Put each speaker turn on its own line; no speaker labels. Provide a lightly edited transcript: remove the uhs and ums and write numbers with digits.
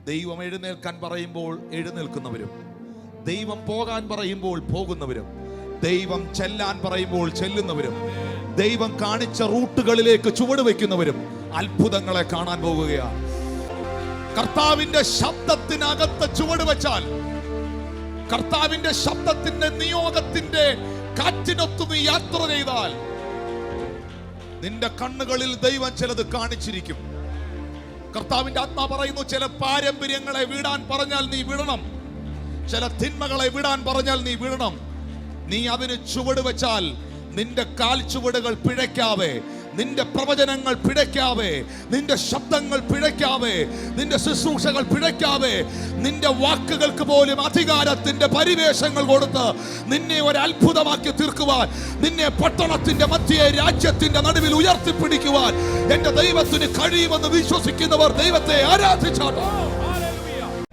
ദൈവം എഴുന്നേൽക്കാൻ പറയുമ്പോൾ എഴുന്നേൽക്കുന്നവരും, ദൈവം പോകാൻ പറയുമ്പോൾ പോകുന്നവരും, ദൈവം ചെല്ലാൻ പറയുമ്പോൾ ചെല്ലുന്നവരും, ദൈവം കാണിച്ച റൂട്ടുകളിലേക്ക് ചുവട് വയ്ക്കുന്നവരും അത്ഭുതങ്ങളെ കാണാൻ പോകുകയാണ്. കർത്താവിന്റെ ശബ്ദത്തിനകത്ത് ചുവട് വെച്ചാൽ, കർത്താവിന്റെ ശബ്ദത്തിന്റെ നിയോഗത്തിന്റെ കാറ്റിനൊത്തു നീ യാത്ര ചെയ്താൽ, നിന്റെ കണ്ണുകളിൽ ദൈവം ചിലത് കാണിച്ചിരിക്കും. കർത്താവിന്റെ ആത്മാ പറയുന്നു, ചില പാരമ്പര്യങ്ങളെ വിടാൻ പറഞ്ഞാൽ നീ വിടണം, ചില തിന്മകളെ വിടാൻ പറഞ്ഞാൽ നീ വിടണം. നീ അതിന് ചുവട് വെച്ചാൽ നിന്റെ കാൽ ചുവടുകൾ പിഴയ്ക്കാതെ, നിന്റെ പ്രവചനങ്ങൾ പിഴയ്ക്കാതെ, നിന്റെ ശബ്ദങ്ങൾ പിഴയ്ക്കാതെ, നിന്റെ ശുശ്രൂഷകൾ പിഴയ്ക്കാതെ, നിന്റെ വാക്കുകൾക്ക് പോലും അധികാരത്തിന്റെ പരിവേഷങ്ങൾ കൊടുത്ത് നിന്നെ ഒരു അത്ഭുതമാക്കി തീർക്കുവാൻ, നിന്നെ പട്ടണത്തിന്റെ മധ്യേ രാജ്യത്തിന്റെ നടുവിൽ ഉയർത്തിപ്പിടിക്കുവാൻ എന്റെ ദൈവത്തിന് കഴിയുമെന്ന് വിശ്വസിക്കുന്നവർ ദൈവത്തെ ആരാധിച്ചാട്ടോ.